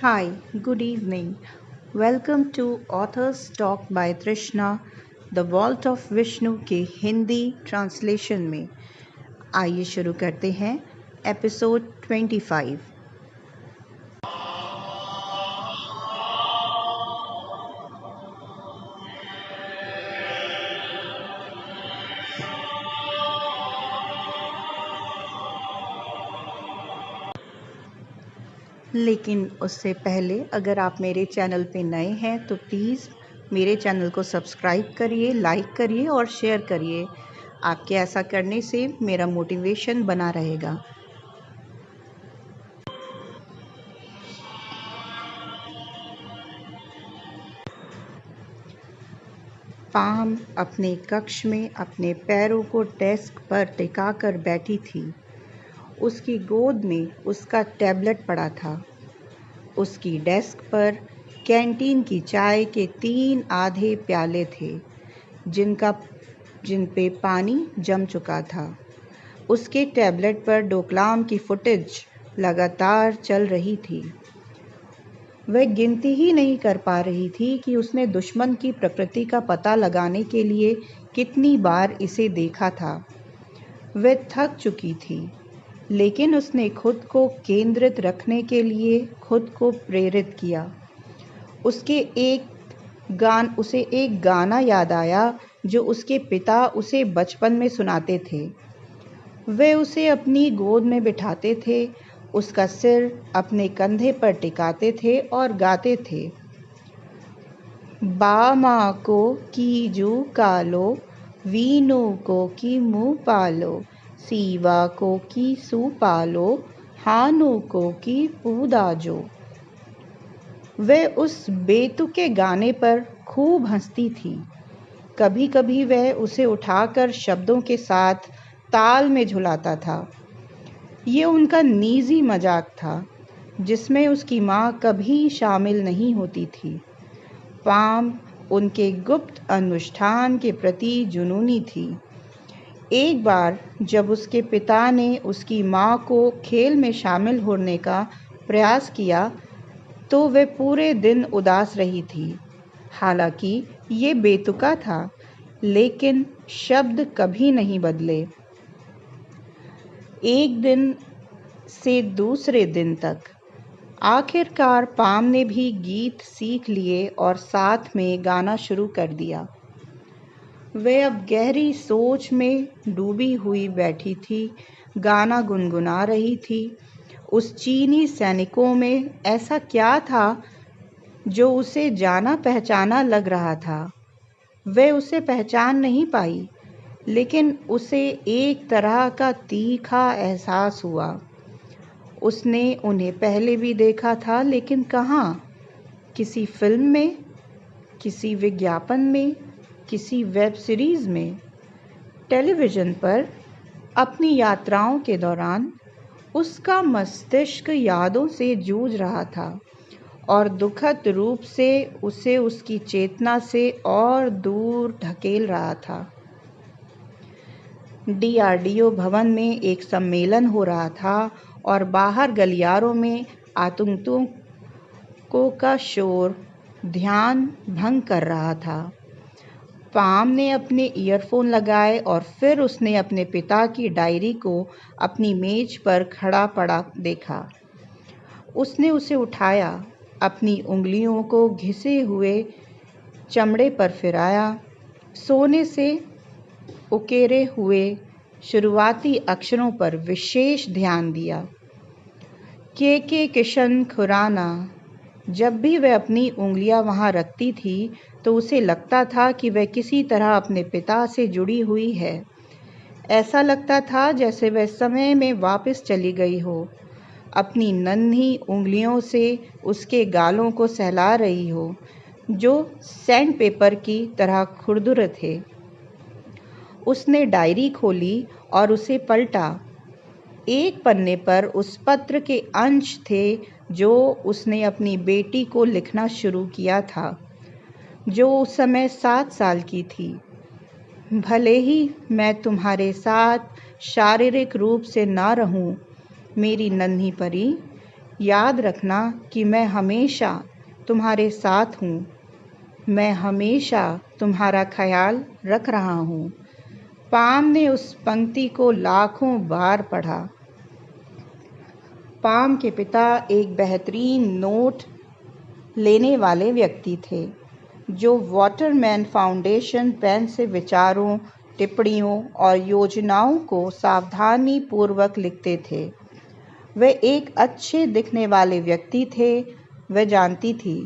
Hi, good evening. Welcome to Authors Talk by Trishna, the vault of Vishnu के Hindi translation में। आइए शुरू करते हैं एपिसोड 25। लेकिन उससे पहले अगर आप मेरे चैनल पे नए हैं तो प्लीज़ मेरे चैनल को सब्सक्राइब करिए, लाइक करिए और शेयर करिए। आपके ऐसा करने से मेरा मोटिवेशन बना रहेगा। पाम अपने कक्ष में अपने पैरों को डेस्क पर टिकाकर बैठी थी। उसकी गोद में उसका टैबलेट पड़ा था। उसकी डेस्क पर कैंटीन की चाय के 3 आधे प्याले थे जिन पे पानी जम चुका था। उसके टैबलेट पर डोकलाम की फुटेज लगातार चल रही थी। वह गिनती ही नहीं कर पा रही थी कि उसने दुश्मन की प्रकृति का पता लगाने के लिए कितनी बार इसे देखा था। वह थक चुकी थी, लेकिन उसने खुद को केंद्रित रखने के लिए खुद को प्रेरित किया। उसे एक गाना याद आया जो उसके पिता उसे बचपन में सुनाते थे। वे उसे अपनी गोद में बिठाते थे, उसका सिर अपने कंधे पर टिकाते थे और गाते थे, बामा को कीजू कालो, वीनू को की मुँह पालो, सीवा को की सू पालो, हानु को की पूदाजो। वह उस बेतुके गाने पर खूब हंसती थी। कभी कभी वह उसे उठाकर शब्दों के साथ ताल में झुलाता था। ये उनका निजी मजाक था जिसमें उसकी माँ कभी शामिल नहीं होती थी। पाम उनके गुप्त अनुष्ठान के प्रति जुनूनी थी। एक बार जब उसके पिता ने उसकी माँ को खेल में शामिल होने का प्रयास किया तो वह पूरे दिन उदास रही थी। हालांकि ये बेतुका था, लेकिन शब्द कभी नहीं बदले। एक दिन से दूसरे दिन तक। आखिरकार पाम ने भी गीत सीख लिए और साथ में गाना शुरू कर दिया। वह अब गहरी सोच में डूबी हुई बैठी थी, गाना गुनगुना रही थी। उस चीनी सैनिकों में ऐसा क्या था जो उसे जाना पहचाना लग रहा था। वह उसे पहचान नहीं पाई, लेकिन उसे एक तरह का तीखा एहसास हुआ। उसने उन्हें पहले भी देखा था, लेकिन कहाँ? किसी फिल्म में, किसी विज्ञापन में, किसी वेब सीरीज में, टेलीविज़न पर। अपनी यात्राओं के दौरान उसका मस्तिष्क यादों से जूझ रहा था और दुखद रूप से उसे उसकी चेतना से और दूर ढकेल रहा था। डीआरडीओ भवन में एक सम्मेलन हो रहा था और बाहर गलियारों में आतंकियों का शोर ध्यान भंग कर रहा था। पाम ने अपने ईयरफोन लगाए और फिर उसने अपने पिता की डायरी को अपनी मेज पर खड़ा पड़ा देखा। उसने उसे उठाया, अपनी उंगलियों को घिसे हुए चमड़े पर फिराया, सोने से उकेरे हुए शुरुआती अक्षरों पर विशेष ध्यान दिया। के किशन खुराना। जब भी वह अपनी उंगलियां वहां रखती थी तो उसे लगता था कि वह किसी तरह अपने पिता से जुड़ी हुई है। ऐसा लगता था जैसे वह समय में वापस चली गई हो, अपनी नन्ही उंगलियों से उसके गालों को सहला रही हो जो सैंड पेपर की तरह खुरदुरे थे। उसने डायरी खोली और उसे पलटा। एक पन्ने पर उस पत्र के अंश थे जो उसने अपनी बेटी को लिखना शुरू किया था, जो उस समय 7 साल की थी। भले ही मैं तुम्हारे साथ शारीरिक रूप से ना रहूं, मेरी नन्ही परी, याद रखना कि मैं हमेशा तुम्हारे साथ हूँ। मैं हमेशा तुम्हारा ख्याल रख रहा हूँ। पाम ने उस पंक्ति को लाखों बार पढ़ा। पाम के पिता एक बेहतरीन नोट लेने वाले व्यक्ति थे, जो वाटरमैन फाउंडेशन पेन से विचारों, टिप्पणियों और योजनाओं को सावधानी पूर्वक लिखते थे। वे एक अच्छे दिखने वाले व्यक्ति थे, वह जानती थी।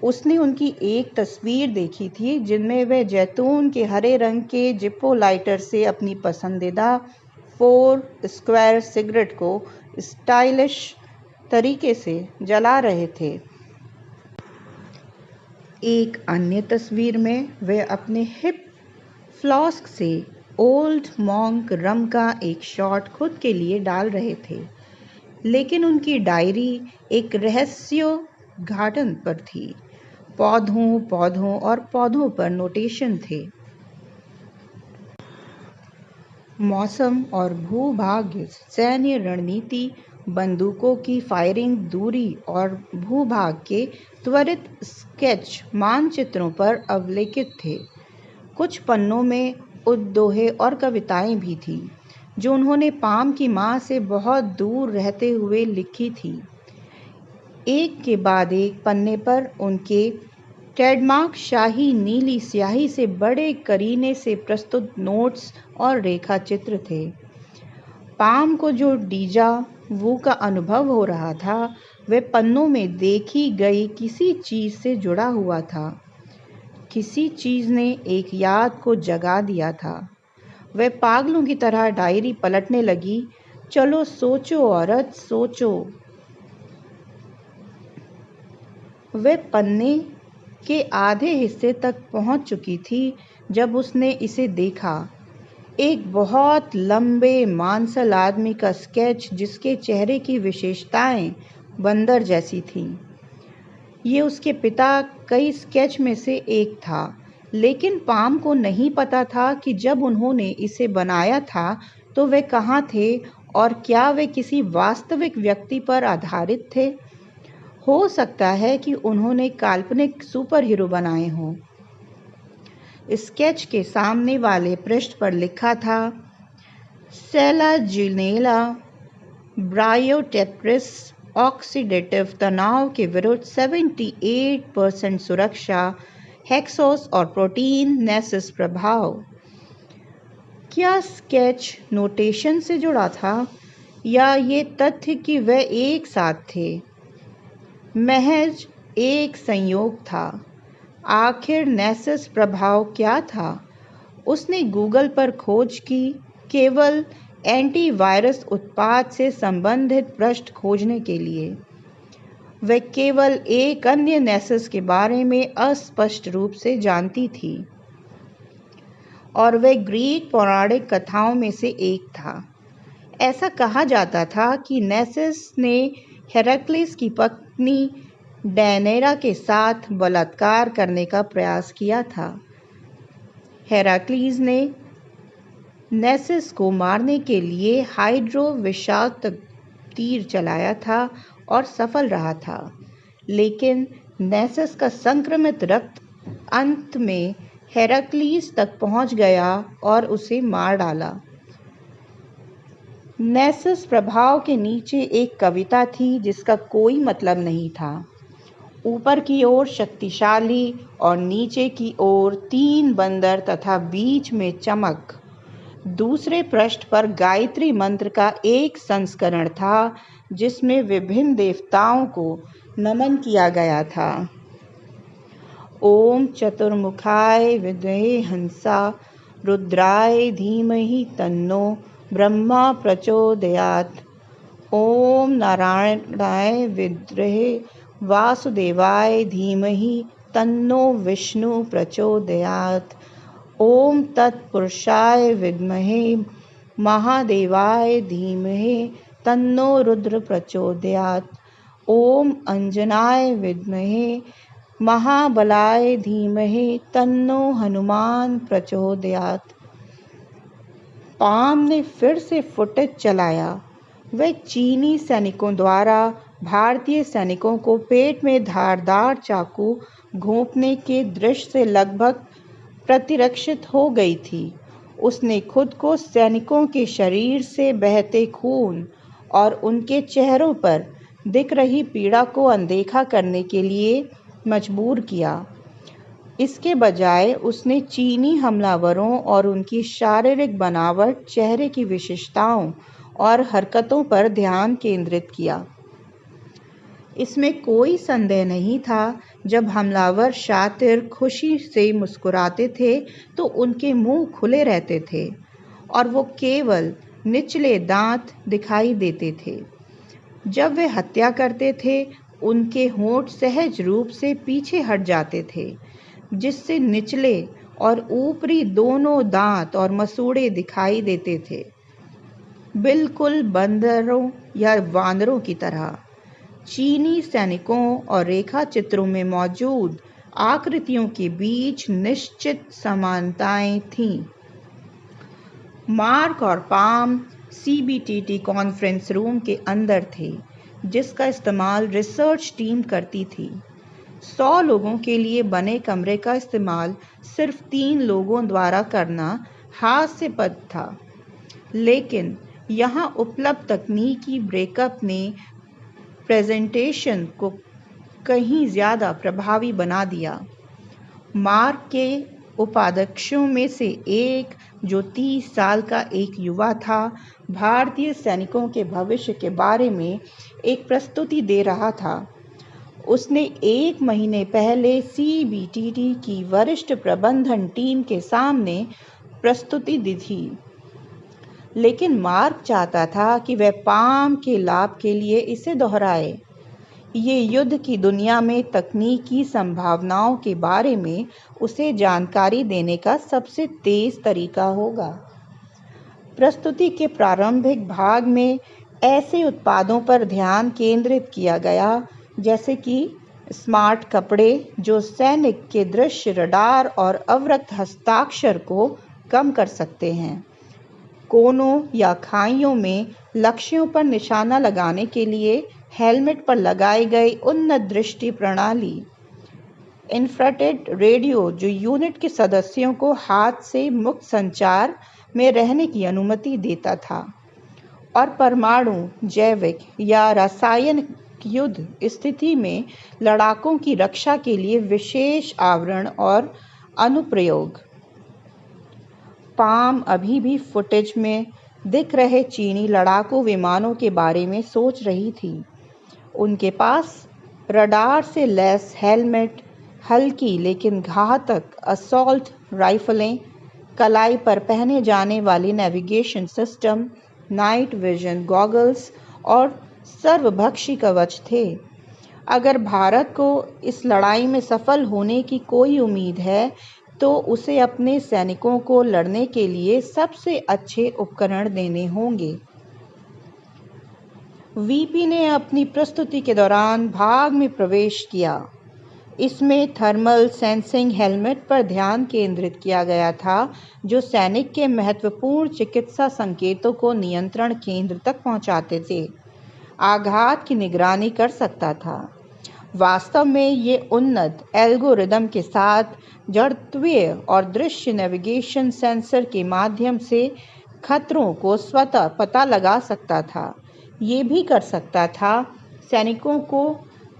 उसने उनकी एक तस्वीर देखी थी जिनमें वह जैतून के हरे रंग के जिप्पो लाइटर से अपनी पसंदीदा 4 स्क्वायर सिगरेट को स्टाइलिश तरीके से जला रहे थे। एक अन्य तस्वीर में वे अपने हिप फ्लास्क से ओल्ड मॉन्क रम का एक शॉट खुद के लिए डाल रहे थे, लेकिन उनकी डायरी एक रहस्योद्घाटन पर थी। पौधों, पौधों और पौधों पर नोटेशन थे। मौसम और भूभाग्य, सैन्य रणनीति, बंदूकों की फायरिंग दूरी और भूभाग के त्वरित स्केच मानचित्रों पर अवलेखित थे। कुछ पन्नों में उद्दोहे और कविताएं भी थीं, जो उन्होंने पाम की माँ से बहुत दूर रहते हुए लिखी थी। एक के बाद एक पन्ने पर उनके ट्रेडमार्क शाही नीली स्याही से बड़े करीने से प्रस्तुत नोट्स और रेखा चित्र थे। पाम को जो डीजा वू का अनुभव हो रहा था, वह पन्नों में देखी गई किसी चीज से जुड़ा हुआ था। किसी चीज ने एक याद को जगा दिया था। वह पागलों की तरह डायरी पलटने लगी। चलो सोचो औरत, सोचो। वह पन्ने के आधे हिस्से तक पहुंच चुकी थी जब उसने इसे देखा। एक बहुत लंबे मांसल आदमी का स्केच जिसके चेहरे की विशेषताएं बंदर जैसी थीं। ये उसके पिता कई स्केच में से एक था, लेकिन पाम को नहीं पता था कि जब उन्होंने इसे बनाया था तो वे कहाँ थे और क्या वे किसी वास्तविक व्यक्ति पर आधारित थे। हो सकता है कि उन्होंने काल्पनिक सुपर हीरो बनाए हों। स्केच के सामने वाले पृष्ठ पर लिखा था, सेलाजिनेला ब्रायोटेट्रिस ऑक्सीडेटिव तनाव के विरुद्ध 78% सुरक्षा, हेक्सोस और प्रोटीन नेसिस प्रभाव। क्या स्केच नोटेशन से जुड़ा था या ये तथ्य कि वे एक साथ थे महज एक संयोग था? आखिर नेसिस प्रभाव क्या था? उसने गूगल पर खोज की, केवल एंटीवायरस उत्पाद से संबंधित पृष्ठ खोजने के लिए। वह केवल एक अन्य नेसिस के बारे में अस्पष्ट रूप से जानती थी, और वह ग्रीक पौराणिक कथाओं में से एक था। ऐसा कहा जाता था कि नेसिस ने हेराक्लिस की पत्नी डेनेरा के साथ बलात्कार करने का प्रयास किया था। हेराक्लीज ने नेसिस को मारने के लिए हाइड्रो विषाक्त तीर चलाया था और सफल रहा था, लेकिन नेसिस का संक्रमित रक्त अंत में हेराक्लीज तक पहुंच गया और उसे मार डाला। नेसिस प्रभाव के नीचे एक कविता थी जिसका कोई मतलब नहीं था। ऊपर की ओर शक्तिशाली और नीचे की ओर 3 बंदर तथा बीच में चमक। दूसरे पृष्ठ पर गायत्री मंत्र का एक संस्करण था जिसमें विभिन्न देवताओं को नमन किया गया था। ओम चतुर्मुखाय विद्महे हंसा रुद्राय धीमहि तन्नो ब्रह्मा प्रचोदयात्। ओम नारायणाय विद्महे वासुदेवाय धीमहि तन्नो विष्णु प्रचोदयात्। ओम तत्पुरुषाय विद्महे महादेवाय धीमहि तन्नो रुद्र प्रचोदयात्। ओम अंजनाय विद्महे महाबलाय धीमहि तन्नो हनुमान प्रचोदयात्। पाम ने फिर से फुटेज चलाया। वह चीनी सैनिकों द्वारा भारतीय सैनिकों को पेट में धारदार चाकू घोंपने के दृश्य से लगभग प्रतिरक्षित हो गई थी। उसने खुद को सैनिकों के शरीर से बहते खून और उनके चेहरों पर दिख रही पीड़ा को अनदेखा करने के लिए मजबूर किया। इसके बजाय उसने चीनी हमलावरों और उनकी शारीरिक बनावट, चेहरे की विशेषताओं और हरकतों पर ध्यान केंद्रित किया। इसमें कोई संदेह नहीं था, जब हमलावर शातिर खुशी से मुस्कुराते थे तो उनके मुंह खुले रहते थे और वो केवल निचले दांत दिखाई देते थे। जब वे हत्या करते थे, उनके होंठ सहज रूप से पीछे हट जाते थे, जिससे निचले और ऊपरी दोनों दांत और मसूड़े दिखाई देते थे, बिल्कुल बंदरों या वानरों की तरह। चीनी सैनिकों और रेखा चित्रों में मौजूद आकृतियों के बीच निश्चित समानताएं थीं। मार्क और पाम सीबीटीटी कॉन्फ्रेंस रूम के अंदर थे, जिसका इस्तेमाल रिसर्च टीम करती थी। 100 लोगों के लिए बने कमरे का इस्तेमाल सिर्फ 3 लोगों द्वारा करना हास्यास्पद था, लेकिन यहाँ उपलब्ध तकनीकी ब्रेकअप ने प्रेजेंटेशन को कहीं ज़्यादा प्रभावी बना दिया। मार्क के उपाध्यक्षों में से एक, जो 30 साल का एक युवा था, भारतीय सैनिकों के भविष्य के बारे में एक प्रस्तुति दे रहा था। उसने 1 महीने पहले सीबीटीटी की वरिष्ठ प्रबंधन टीम के सामने प्रस्तुति दी थी, लेकिन मार्क चाहता था कि वह पाम के लाभ के लिए इसे दोहराए। ये युद्ध की दुनिया में तकनीकी संभावनाओं के बारे में उसे जानकारी देने का सबसे तेज तरीका होगा। प्रस्तुति के प्रारंभिक भाग में ऐसे उत्पादों पर ध्यान केंद्रित किया गया जैसे कि स्मार्ट कपड़े जो सैनिक के दृश्य, रडार और अवरक्त हस्ताक्षर को कम कर सकते हैं, कोनों या खाइयों में लक्ष्यों पर निशाना लगाने के लिए हेलमेट पर लगाई गई उन्नत दृष्टि प्रणाली, इंफ्रारेड रेडियो जो यूनिट के सदस्यों को हाथ से मुक्त संचार में रहने की अनुमति देता था, और परमाणु, जैविक या रासायनिक युद्ध स्थिति में लड़ाकों की रक्षा के लिए विशेष आवरण और अनुप्रयोग। पाम अभी भी फुटेज में दिख रहे चीनी लड़ाकू विमानों के बारे में सोच रही थी। उनके पास रडार से लैस हेलमेट, हल्की लेकिन घातक असॉल्ट राइफलें, कलाई पर पहने जाने वाले navigation system, night vision goggles और सर्वभक्षी कवच थे। अगर भारत को इस लड़ाई में सफल होने की कोई उम्मीद है, तो उसे अपने सैनिकों को लड़ने के लिए सबसे अच्छे उपकरण देने होंगे। वीपी ने अपनी प्रस्तुति के दौरान भाग में प्रवेश किया। इसमें थर्मल सेंसिंग हेलमेट पर ध्यान केंद्रित किया गया था, जो सैनिक के महत्वपूर्ण चिकित्सा संकेतों को नियंत्रण केंद्र तक पहुंचाते थे, आघात की निगरानी कर सकता था। वास्तव में ये उन्नत एल्गोरिदम के साथ जड़त्वीय और दृश्य नेविगेशन सेंसर के माध्यम से खतरों को स्वतः पता लगा सकता था। ये भी कर सकता था सैनिकों को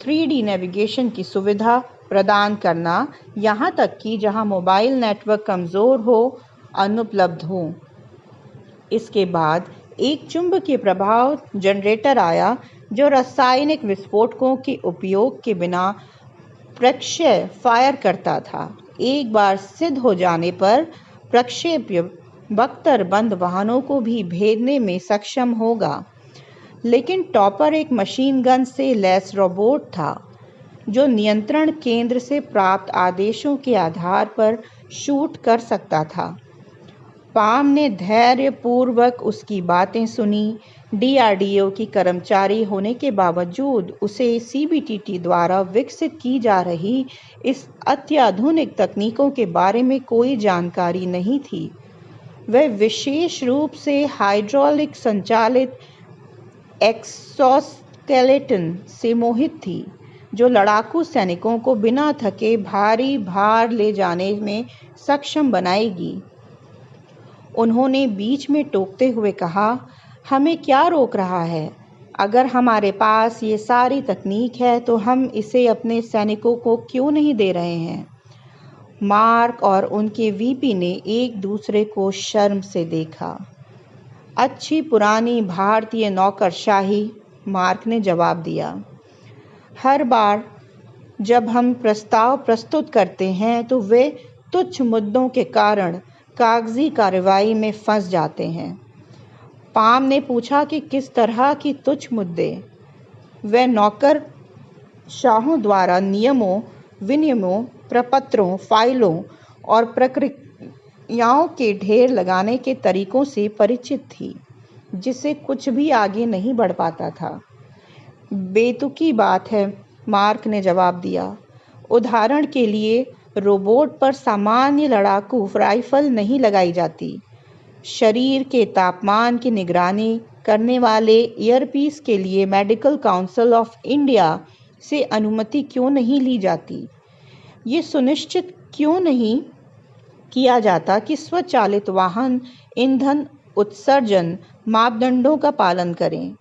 3D नेविगेशन की सुविधा प्रदान करना, यहाँ तक कि जहाँ मोबाइल नेटवर्क कमज़ोर हो, अनुपलब्ध हो। इसके बाद एक चुंबकीय प्रभाव जनरेटर आया जो रासायनिक विस्फोटकों के उपयोग के बिना प्रक्षेप्य फायर करता था। एक बार सिद्ध हो जाने पर प्रक्षेप्य बख्तरबंद वाहनों को भी भेदने में सक्षम होगा। लेकिन टॉपर एक मशीन गन से लैस रोबोट था, जो नियंत्रण केंद्र से प्राप्त आदेशों के आधार पर शूट कर सकता था। पाम ने धैर्यपूर्वक उसकी बातें सुनी। डीआरडीओ की कर्मचारी होने के बावजूद उसे सीबीटीटी द्वारा विकसित की जा रही इस अत्याधुनिक तकनीकों के बारे में कोई जानकारी नहीं थी। वह विशेष रूप से हाइड्रोलिक संचालित एग्जॉस्ट स्केलेटन से मोहित थी, जो लड़ाकू सैनिकों को बिना थके भारी भार ले जाने में सक्षम बनाएगी। उन्होंने बीच में टोकते हुए कहा, हमें क्या रोक रहा है? अगर हमारे पास ये सारी तकनीक है तो हम इसे अपने सैनिकों को क्यों नहीं दे रहे हैं? मार्क और उनके वीपी ने एक दूसरे को शर्म से देखा। अच्छी पुरानी भारतीय नौकरशाही, मार्क ने जवाब दिया। हर बार जब हम प्रस्ताव प्रस्तुत करते हैं तो वे तुच्छ मुद्दों के कारण कागजी कार्रवाई में फंस जाते हैं। पाम ने पूछा कि किस तरह की तुच्छ मुद्दे? वह नौकरशाहों द्वारा नियमों, विनियमों, प्रपत्रों, फाइलों और प्रक्रियाओं के ढेर लगाने के तरीकों से परिचित थी, जिससे कुछ भी आगे नहीं बढ़ पाता था। बेतुकी बात है, मार्क ने जवाब दिया। उदाहरण के लिए, रोबोट पर सामान्य लड़ाकू राइफल नहीं लगाई जाती। शरीर के तापमान की निगरानी करने वाले ईयरपीस के लिए मेडिकल काउंसिल ऑफ इंडिया से अनुमति क्यों नहीं ली जाती? ये सुनिश्चित क्यों नहीं किया जाता कि स्वचालित वाहन ईंधन उत्सर्जन मापदंडों का पालन करें?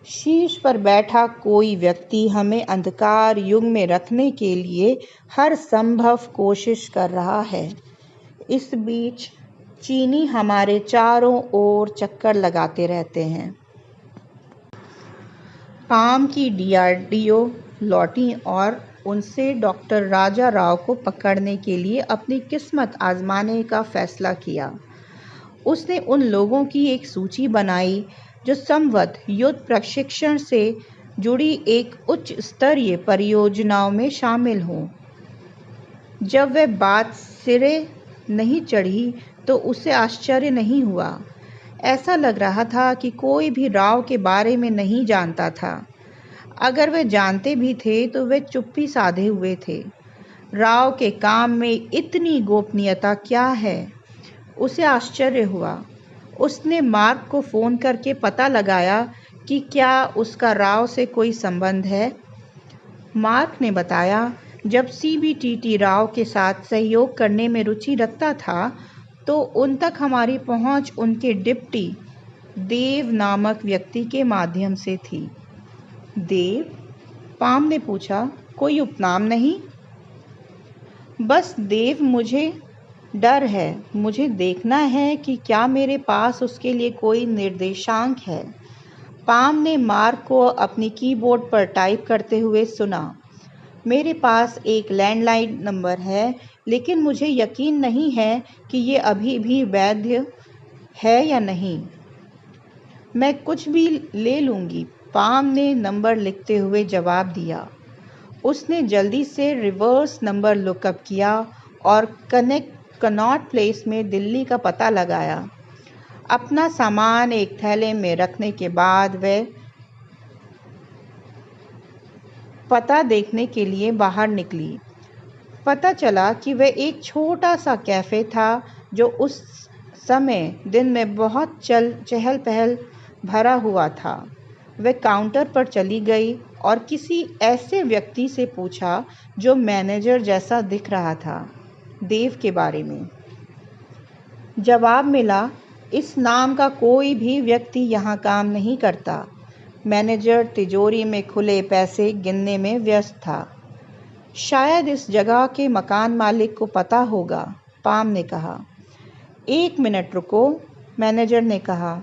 शीर्ष पर बैठा कोई व्यक्ति हमें अंधकार युग में रखने के लिए हर संभव कोशिश कर रहा है। इस बीच चीनी हमारे चारों ओर चक्कर लगाते रहते हैं। पाम की डीआरडीओ लौटी और उनसे डॉक्टर राजा राव को पकड़ने के लिए अपनी किस्मत आजमाने का फैसला किया। उसने उन लोगों की एक सूची बनाई जो संवत युद्ध प्रशिक्षण से जुड़ी एक उच्च स्तरीय परियोजनाओं में शामिल हों। जब वह बात सिरे नहीं चढ़ी तो उसे आश्चर्य नहीं हुआ। ऐसा लग रहा था कि कोई भी राव के बारे में नहीं जानता था। अगर वे जानते भी थे तो वे चुप्पी साधे हुए थे। राव के काम में इतनी गोपनीयता क्या है? उसे आश्चर्य हुआ। उसने मार्क को फ़ोन करके पता लगाया कि क्या उसका राव से कोई संबंध है। मार्क ने बताया, जब सीबीटीटी राव के साथ सहयोग करने में रुचि रखता था तो उन तक हमारी पहुंच उनके डिप्टी देव नामक व्यक्ति के माध्यम से थी। देव? पाम ने पूछा, कोई उपनाम नहीं? बस देव। मुझे डर है। मुझे देखना है कि क्या मेरे पास उसके लिए कोई निर्देशांक है। पाम ने मार्क को अपनी कीबोर्ड पर टाइप करते हुए सुना। मेरे पास एक लैंडलाइन नंबर है, लेकिन मुझे यकीन नहीं है कि ये अभी भी वैध है या नहीं। मैं कुछ भी ले लूँगी, पाम ने नंबर लिखते हुए जवाब दिया। उसने जल्दी से रिवर्स नंबर लुकअप किया और कनॉट प्लेस में दिल्ली का पता लगाया। अपना सामान एक थैले में रखने के बाद वह पता देखने के लिए बाहर निकली। पता चला कि वह एक छोटा सा कैफ़े था जो उस समय दिन में बहुत चहल पहल भरा हुआ था। वह काउंटर पर चली गई और किसी ऐसे व्यक्ति से पूछा जो मैनेजर जैसा दिख रहा था, देव के बारे में। जवाब मिला, इस नाम का कोई भी व्यक्ति यहाँ काम नहीं करता। मैनेजर तिजोरी में खुले पैसे गिनने में व्यस्त था। शायद इस जगह के मकान मालिक को पता होगा, पाम ने कहा। 1 मिनट रुको, मैनेजर ने कहा।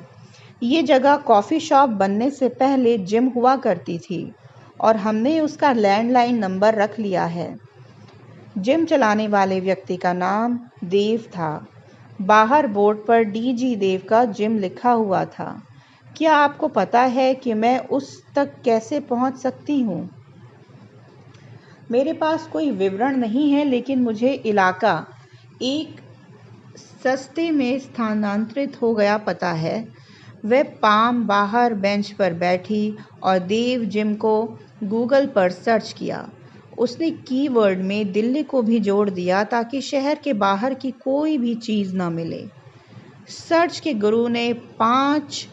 ये जगह कॉफ़ी शॉप बनने से पहले जिम हुआ करती थी और हमने उसका लैंडलाइन नंबर रख लिया है। जिम चलाने वाले व्यक्ति का नाम देव था। बाहर बोर्ड पर डीजी देव का जिम लिखा हुआ था। क्या आपको पता है कि मैं उस तक कैसे पहुंच सकती हूं? मेरे पास कोई विवरण नहीं है, लेकिन मुझे इलाका एक सस्ते में स्थानांतरित हो गया पता है। वह पाम बाहर बेंच पर बैठी और देव जिम को गूगल पर सर्च किया। उसने कीवर्ड में दिल्ली को भी जोड़ दिया ताकि शहर के बाहर की कोई भी चीज़ न मिले। सर्च के गुरु ने 5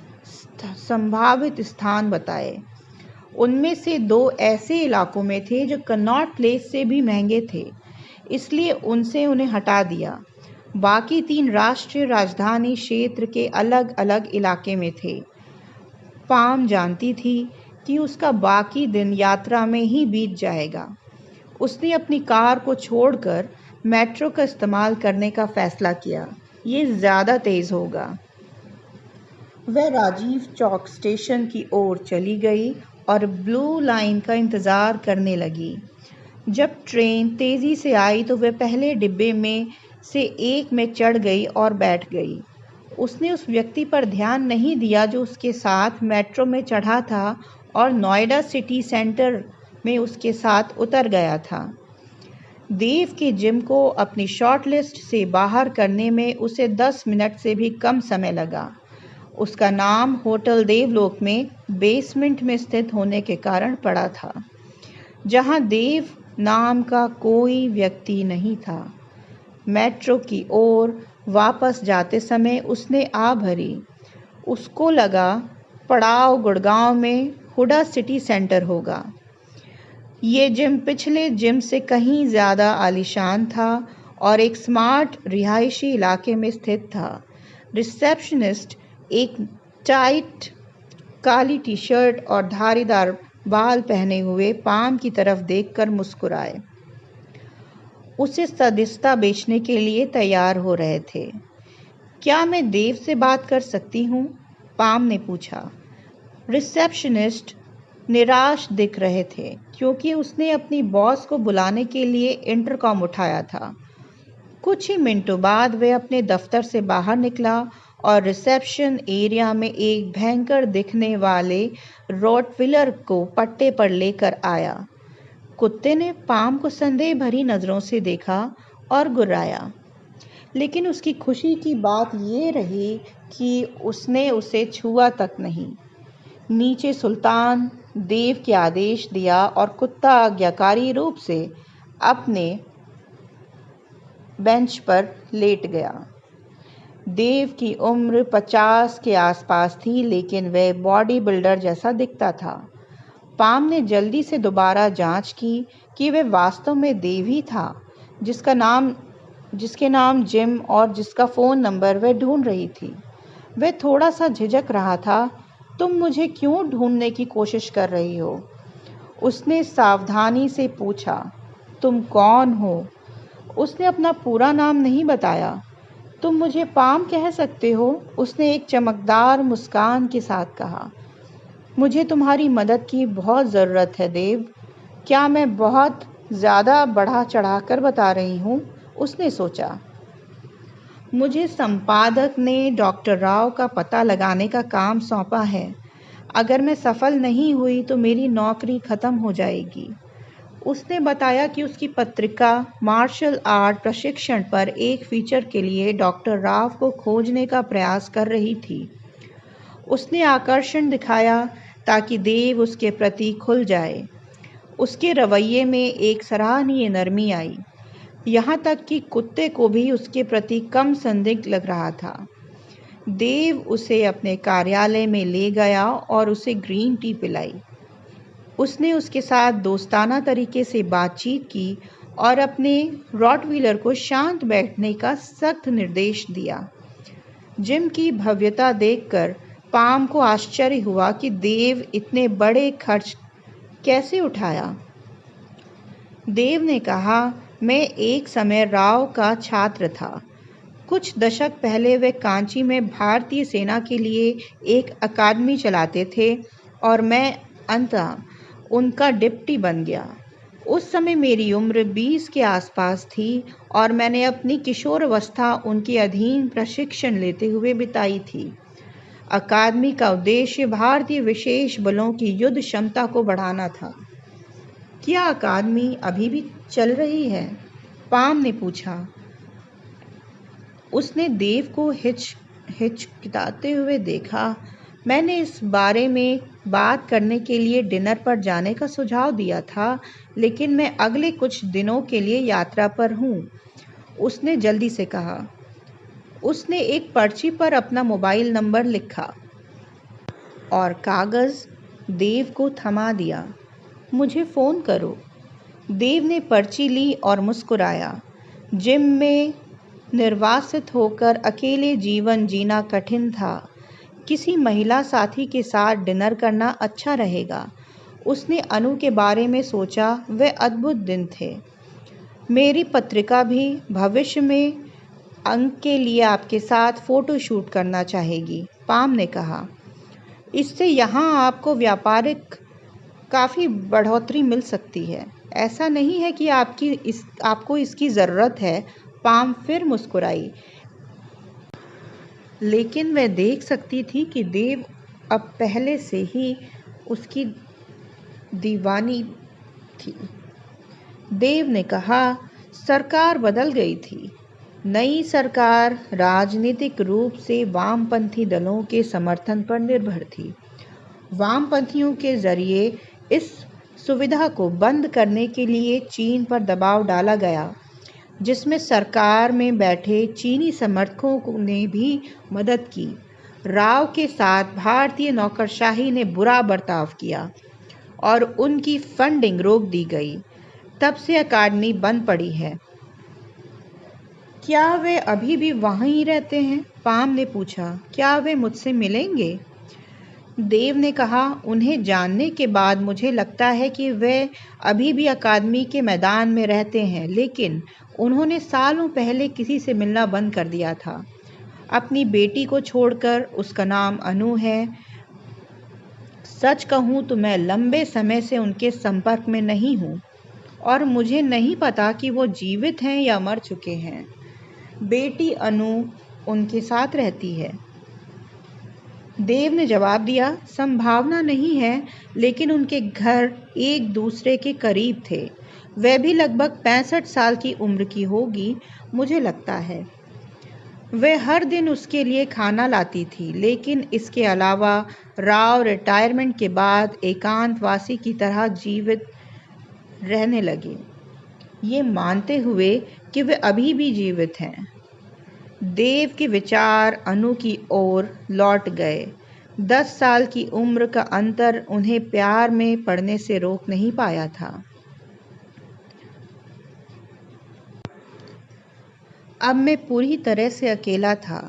संभावित स्थान बताए। उनमें से 2 ऐसे इलाकों में थे जो कनॉट प्लेस से भी महंगे थे, इसलिए उन्हें हटा दिया। बाकी 3 राष्ट्रीय राजधानी क्षेत्र के अलग-अलग इलाके में थे। पाम जानती थी कि उसका बाकी दिन यात्रा में ही बीत जाएगा। उसने अपनी कार को छोड़कर मेट्रो का इस्तेमाल करने का फैसला किया। ये ज़्यादा तेज़ होगा। वह राजीव चौक स्टेशन की ओर चली गई और ब्लू लाइन का इंतज़ार करने लगी। जब ट्रेन तेज़ी से आई तो वह पहले डिब्बे में से एक में चढ़ गई और बैठ गई। उसने उस व्यक्ति पर ध्यान नहीं दिया जो उसके साथ मेट्रो में चढ़ा था और नोएडा सिटी सेंटर में उसके साथ उतर गया था। देव के जिम को अपनी शॉर्टलिस्ट से बाहर करने में उसे 10 मिनट से भी कम समय लगा। उसका नाम होटल देवलोक में बेसमेंट में स्थित होने के कारण पड़ा था, जहां देव नाम का कोई व्यक्ति नहीं था। मेट्रो की ओर वापस जाते समय उसने आ भरी। उसको लगा पड़ाव गुड़गांव में हुडा सिटी सेंटर होगा। ये जिम पिछले जिम से कहीं ज़्यादा आलीशान था और एक स्मार्ट रिहायशी इलाके में स्थित था। रिसेप्शनिस्ट एक टाइट काली टी शर्ट और धारीदार बाल पहने हुए पाम की तरफ देखकर मुस्कुराए। उसे सदिस्ता बेचने के लिए तैयार हो रहे थे। क्या मैं देव से बात कर सकती हूँ? पाम ने पूछा। रिसेप्शनिस्ट निराश दिख रहे थे क्योंकि उसने अपनी बॉस को बुलाने के लिए इंटरकॉम उठाया था। कुछ ही मिनटों बाद वह अपने दफ्तर से बाहर निकला और रिसेप्शन एरिया में एक भयंकर दिखने वाले रॉटविलर को पट्टे पर लेकर आया। कुत्ते ने पाम को संदेह भरी नज़रों से देखा और गुर्राया, लेकिन उसकी खुशी की बात ये रही कि उसने उसे छुआ तक नहीं। नीचे सुल्तान देव के आदेश दिया और कुत्ता आज्ञाकारी रूप से अपने बेंच पर लेट गया। देव की उम्र 50 के आसपास थी, लेकिन वह बॉडी बिल्डर जैसा दिखता था। पाम ने जल्दी से दोबारा जांच की कि वह वास्तव में देव ही था, जिसके नाम जिम और जिसका फ़ोन नंबर वह ढूंढ रही थी। वह थोड़ा सा झिझक रहा था। तुम मुझे क्यों ढूंढने की कोशिश कर रही हो? उसने सावधानी से पूछा। तुम कौन हो? उसने अपना पूरा नाम नहीं बताया। तुम मुझे पाम कह सकते हो, उसने एक चमकदार मुस्कान के साथ कहा। मुझे तुम्हारी मदद की बहुत ज़रूरत है देव। क्या मैं बहुत ज़्यादा बढ़ा चढ़ाकर बता रही हूँ? उसने सोचा। मुझे संपादक ने डॉक्टर राव का पता लगाने का काम सौंपा है। अगर मैं सफल नहीं हुई तो मेरी नौकरी ख़त्म हो जाएगी। उसने बताया कि उसकी पत्रिका मार्शल आर्ट प्रशिक्षण पर एक फीचर के लिए डॉक्टर राव को खोजने का प्रयास कर रही थी। उसने आकर्षण दिखाया ताकि देव उसके प्रति खुल जाए। उसके रवैये में एक सराहनीय नरमी आई, यहाँ तक कि कुत्ते को भी उसके प्रति कम संदिग्ध लग रहा था। देव उसे अपने कार्यालय में ले गया और उसे ग्रीन टी पिलाई। उसने उसके साथ दोस्ताना तरीके से बातचीत की और अपने रॉटवीलर को शांत बैठने का सख्त निर्देश दिया। जिम की भव्यता देखकर पाम को आश्चर्य हुआ कि देव इतने बड़े खर्च कैसे उठाया। देव ने कहा, मैं एक समय राव का छात्र था। कुछ दशक पहले वे कांची में भारतीय सेना के लिए एक अकादमी चलाते थे और मैं अंततः उनका डिप्टी बन गया। उस समय मेरी उम्र 20 के आसपास थी और मैंने अपनी किशोरावस्था उनके अधीन प्रशिक्षण लेते हुए बिताई थी। अकादमी का उद्देश्य भारतीय विशेष बलों की युद्ध क्षमता को बढ़ाना था। क्या अकादमी अभी भी चल रही है? पाम ने पूछा। उसने देव को हिचकिचाते हुए देखा। मैंने इस बारे में बात करने के लिए डिनर पर जाने का सुझाव दिया था, लेकिन मैं अगले कुछ दिनों के लिए यात्रा पर हूँ, उसने जल्दी से कहा। उसने एक पर्ची पर अपना मोबाइल नंबर लिखा और कागज़ देव को थमा दिया। मुझे फ़ोन करो। देव ने पर्ची ली और मुस्कुराया। जिम में निर्वासित होकर अकेले जीवन जीना कठिन था। किसी महिला साथी के साथ डिनर करना अच्छा रहेगा। उसने अनु के बारे में सोचा, वे अद्भुत दिन थे। मेरी पत्रिका भी भविष्य में अंक के लिए आपके साथ फ़ोटो शूट करना चाहेगी, पाम ने कहा। इससे यहाँ आपको व्यापारिक काफ़ी बढ़ोतरी मिल सकती है। ऐसा नहीं है कि आपको इसकी ज़रूरत है, पाम फिर मुस्कुराई। लेकिन वह देख सकती थी कि देव अब पहले से ही उसकी दीवानी थी। देव ने कहा, सरकार बदल गई थी। नई सरकार राजनीतिक रूप से वामपंथी दलों के समर्थन पर निर्भर थी। वामपंथियों के जरिए इस सुविधा को बंद करने के लिए चीन पर दबाव डाला गया, जिसमें सरकार में बैठे चीनी समर्थकों ने भी मदद की। राव के साथ भारतीय नौकरशाही ने बुरा बर्ताव किया और उनकी फंडिंग रोक दी गई। तब से अकादमी बंद पड़ी है। क्या वे अभी भी वहीं रहते हैं? पाम ने पूछा। क्या वे मुझसे मिलेंगे? देव ने कहा, उन्हें जानने के बाद मुझे लगता है कि वे अभी भी अकादमी के मैदान में रहते हैं, लेकिन उन्होंने सालों पहले किसी से मिलना बंद कर दिया था। अपनी बेटी को छोड़कर। उसका नाम अनु है। सच कहूँ तो मैं लंबे समय से उनके संपर्क में नहीं हूँ और मुझे नहीं पता कि वो जीवित हैं या मर चुके हैं। बेटी अनु उनके साथ रहती है। देव ने जवाब दिया, संभावना नहीं है, लेकिन उनके घर एक दूसरे के करीब थे। वह भी लगभग 65 साल की उम्र की होगी, मुझे लगता है। वह हर दिन उसके लिए खाना लाती थी, लेकिन इसके अलावा राव रिटायरमेंट के बाद एकांतवासी की तरह जीवित रहने लगे, ये मानते हुए कि वे अभी भी जीवित हैं। देव के विचार अनु की ओर लौट गए। 10 साल की उम्र का अंतर उन्हें प्यार में पड़ने से रोक नहीं पाया था। अब मैं पूरी तरह से अकेला था।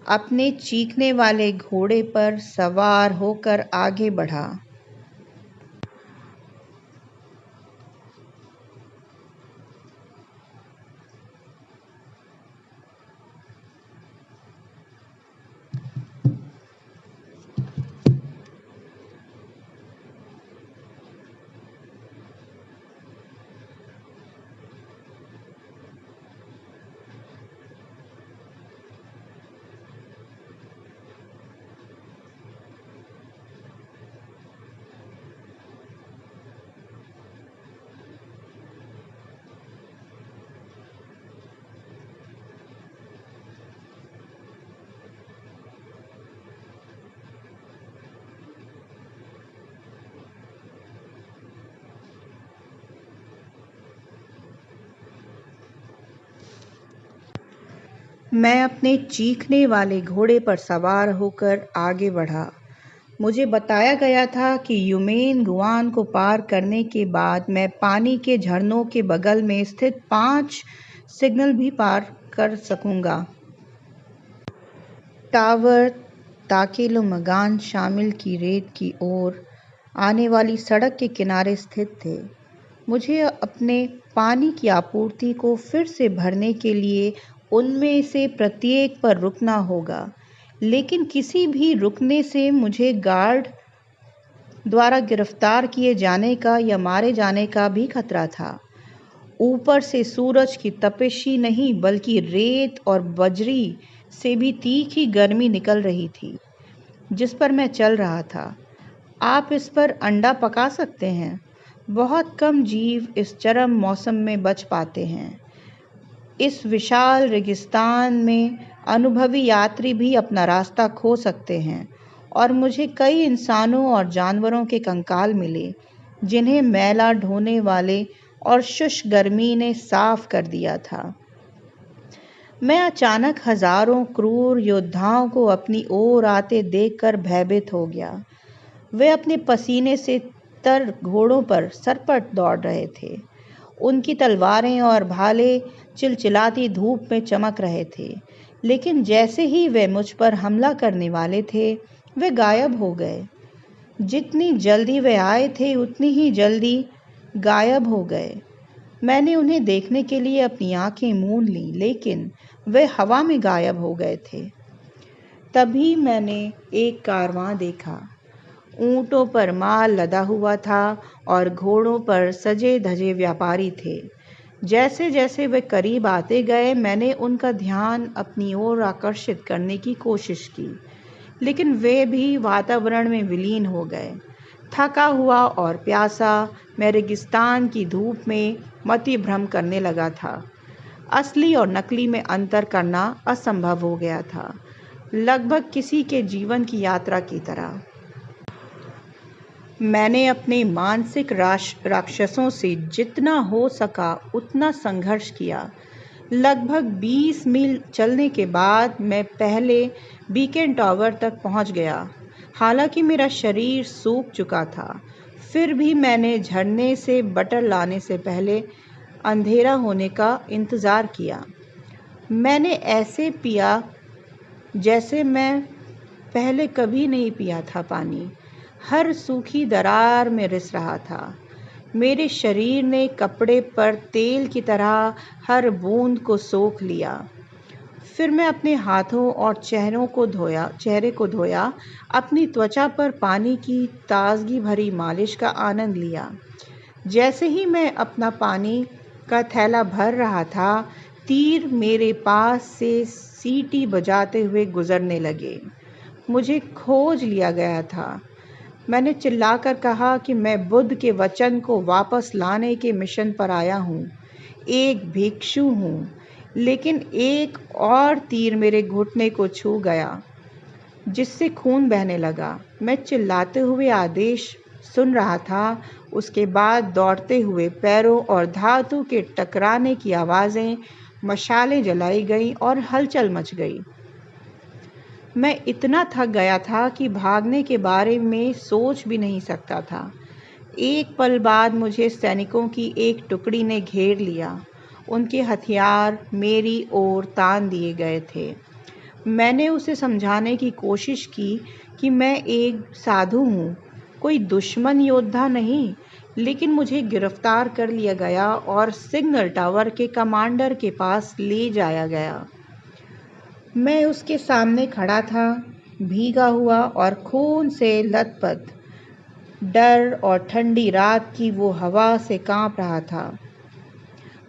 अपने चीखने वाले घोड़े पर सवार होकर आगे बढ़ा। मैं अपने चीखने वाले घोड़े पर सवार होकर आगे बढ़ा। मुझे बताया गया था कि युमेन गुआन को पार करने के बाद मैं पानी के झरनों के बगल में स्थित 5 सिग्नल भी पार कर सकूंगा। टावर ताकेलुमगान शामिल की रेत की ओर आने वाली सड़क के किनारे स्थित थे। मुझे अपने पानी की आपूर्ति को फिर से भरने के लिए उनमें से प्रत्येक पर रुकना होगा, लेकिन किसी भी रुकने से मुझे गार्ड द्वारा गिरफ्तार किए जाने का या मारे जाने का भी खतरा था। ऊपर से सूरज की तपिश ही नहीं, बल्कि रेत और बजरी से भी तीखी गर्मी निकल रही थी, जिस पर मैं चल रहा था। आप इस पर अंडा पका सकते हैं। बहुत कम जीव इस चरम मौसम में बच पाते हैं। इस विशाल रेगिस्तान में अनुभवी यात्री भी अपना रास्ता खो सकते हैं और मुझे कई इंसानों और जानवरों के कंकाल मिले, जिन्हें मैला ढोने वाले और शुष्क गर्मी ने साफ कर दिया था। मैं अचानक हजारों क्रूर योद्धाओं को अपनी ओर आते देखकर भयभीत हो गया। वे अपने पसीने से तर घोड़ों पर सरपट दौड़ रहे थे। उनकी तलवारें और भाले चिलचिलाती धूप में चमक रहे थे, लेकिन जैसे ही वे मुझ पर हमला करने वाले थे, वे गायब हो गए। जितनी जल्दी वे आए थे, उतनी ही जल्दी गायब हो गए। मैंने उन्हें देखने के लिए अपनी आंखें मूंद लीं, लेकिन वे हवा में गायब हो गए थे। तभी मैंने एक कारवां देखा। ऊंटों पर माल लदा हुआ था और घोड़ों पर सजे धजे व्यापारी थे। जैसे जैसे वे करीब आते गए, मैंने उनका ध्यान अपनी ओर आकर्षित करने की कोशिश की, लेकिन वे भी वातावरण में विलीन हो गए। थका हुआ और प्यासा मैं रेगिस्तान की धूप में मतिभ्रम करने लगा था। असली और नकली में अंतर करना असंभव हो गया था, लगभग किसी के जीवन की यात्रा की तरह। मैंने अपने मानसिक राक्षसों से जितना हो सका उतना संघर्ष किया। लगभग 20 मील चलने के बाद मैं पहले बीकन टावर तक पहुंच गया। हालांकि मेरा शरीर सूख चुका था, फिर भी मैंने झरने से बटर लाने से पहले अंधेरा होने का इंतज़ार किया। मैंने ऐसे पिया जैसे मैं पहले कभी नहीं पिया था पानी। हर सूखी दरार में रिस रहा था। मेरे शरीर ने कपड़े पर तेल की तरह हर बूंद को सोख लिया। फिर मैं अपने हाथों और चेहरे को धोया, अपनी त्वचा पर पानी की ताजगी भरी मालिश का आनंद लिया। जैसे ही मैं अपना पानी का थैला भर रहा था, तीर मेरे पास से सीटी बजाते हुए गुजरने लगे। मुझे खोज लिया गया था। मैंने चिल्लाकर कहा कि मैं बुद्ध के वचन को वापस लाने के मिशन पर आया हूँ, एक भिक्षु हूँ। लेकिन एक और तीर मेरे घुटने को छू गया, जिससे खून बहने लगा। मैं चिल्लाते हुए आदेश सुन रहा था, उसके बाद दौड़ते हुए पैरों और धातु के टकराने की आवाज़ें, मशालें जलाई गईं और हलचल मच गई। मैं इतना थक गया था कि भागने के बारे में सोच भी नहीं सकता था। एक पल बाद मुझे सैनिकों की एक टुकड़ी ने घेर लिया। उनके हथियार मेरी ओर तान दिए गए थे। मैंने उसे समझाने की कोशिश की कि मैं एक साधु हूँ, कोई दुश्मन योद्धा नहीं, लेकिन मुझे गिरफ्तार कर लिया गया और सिग्नल टावर के कमांडर के पास ले जाया गया। मैं उसके सामने खड़ा था, भीगा हुआ और खून से लथपथ, डर और ठंडी रात की वो हवा से कांप रहा था।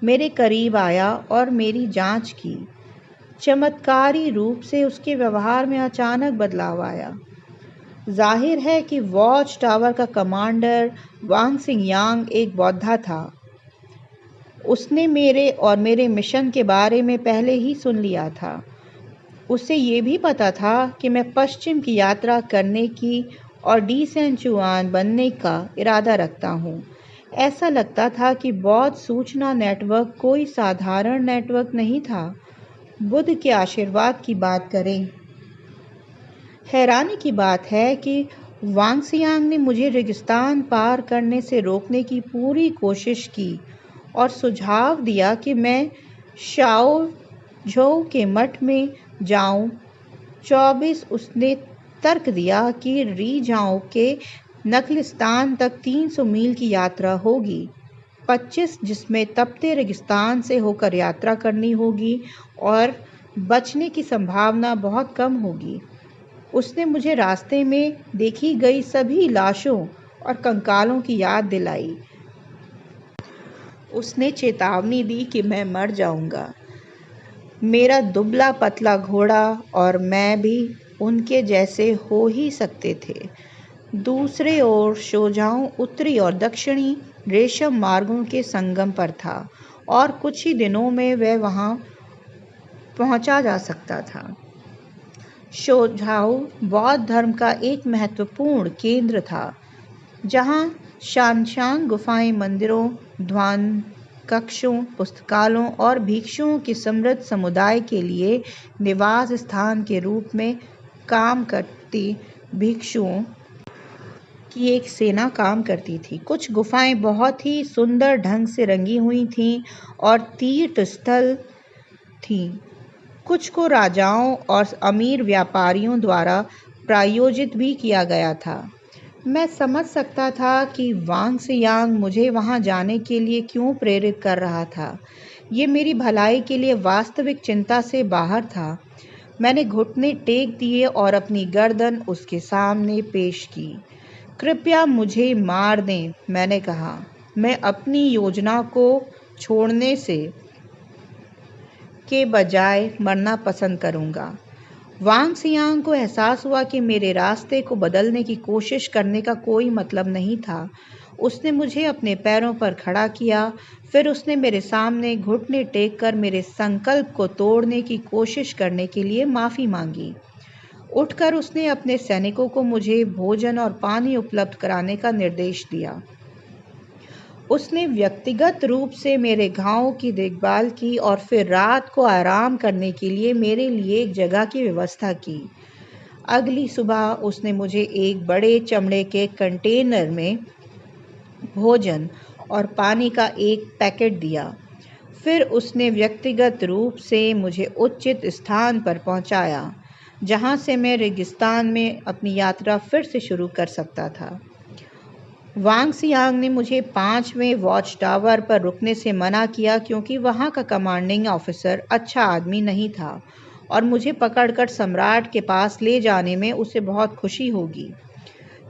मेरे करीब आया और मेरी जांच की। चमत्कारी रूप से उसके व्यवहार में अचानक बदलाव आया। जाहिर है कि वॉच टावर का कमांडर वांग सिंग यांग एक बौद्धा था। उसने मेरे और मेरे मिशन के बारे में पहले ही सुन लिया था। उसे ये भी पता था कि मैं पश्चिम की यात्रा करने की और डी सैन चुआन बनने का इरादा रखता हूँ। ऐसा लगता था कि बौद्ध सूचना नेटवर्क कोई साधारण नेटवर्क नहीं था। बुद्ध के आशीर्वाद की बात करें, हैरानी की बात है कि वांगसियांग ने मुझे रेगिस्तान पार करने से रोकने की पूरी कोशिश की और सुझाव दिया कि मैं शाओ झोउ के मठ में जाऊं। 24 उसने तर्क दिया कि री झाओ के नखलिस्तान तक 300 मील की यात्रा होगी। 25 जिसमें तपते रेगिस्तान से होकर यात्रा करनी होगी और बचने की संभावना बहुत कम होगी। उसने मुझे रास्ते में देखी गई सभी लाशों और कंकालों की याद दिलाई। उसने चेतावनी दी कि मैं मर जाऊंगा। मेरा दुबला पतला घोड़ा और मैं भी उनके जैसे हो ही सकते थे। दूसरे ओर शोझाओ उत्तरी और दक्षिणी रेशम मार्गों के संगम पर था और कुछ ही दिनों में वह वहां पहुंचा जा सकता था। शोझाओ बौद्ध धर्म का एक महत्वपूर्ण केंद्र था, जहां शानशांग गुफाएं मंदिरों, ध्यान कक्षों, पुस्तकालयों और भिक्षुओं के समृद्ध समुदाय के लिए निवास स्थान के रूप में काम करती। भिक्षुओं की एक सेना काम करती थी। कुछ गुफाएं बहुत ही सुंदर ढंग से रंगी हुई थीं और तीर्थ स्थल थीं। कुछ को राजाओं और अमीर व्यापारियों द्वारा प्रायोजित भी किया गया था। मैं समझ सकता था कि वांग सियांग मुझे वहां जाने के लिए क्यों प्रेरित कर रहा था। ये मेरी भलाई के लिए वास्तविक चिंता से बाहर था। मैंने घुटने टेक दिए और अपनी गर्दन उसके सामने पेश की। कृपया मुझे मार दें, मैंने कहा। मैं अपनी योजना को छोड़ने से के बजाय मरना पसंद करूंगा। वांग सियांग को एहसास हुआ कि मेरे रास्ते को बदलने की कोशिश करने का कोई मतलब नहीं था। उसने मुझे अपने पैरों पर खड़ा किया। फिर उसने मेरे सामने घुटने टेक कर मेरे संकल्प को तोड़ने की कोशिश करने के लिए माफ़ी मांगी। उठकर उसने अपने सैनिकों को मुझे भोजन और पानी उपलब्ध कराने का निर्देश दिया। उसने व्यक्तिगत रूप से मेरे घावों की देखभाल की और फिर रात को आराम करने के लिए मेरे लिए एक जगह की व्यवस्था की। अगली सुबह उसने मुझे एक बड़े चमड़े के कंटेनर में भोजन और पानी का एक पैकेट दिया। फिर उसने व्यक्तिगत रूप से मुझे उचित स्थान पर पहुंचाया, जहां से मैं रेगिस्तान में अपनी यात्रा फिर से शुरू कर सकता था। वांग सियांग ने मुझे 5वें वॉच टावर पर रुकने से मना किया क्योंकि वहां का कमांडिंग ऑफिसर अच्छा आदमी नहीं था और मुझे पकड़कर सम्राट के पास ले जाने में उसे बहुत खुशी होगी।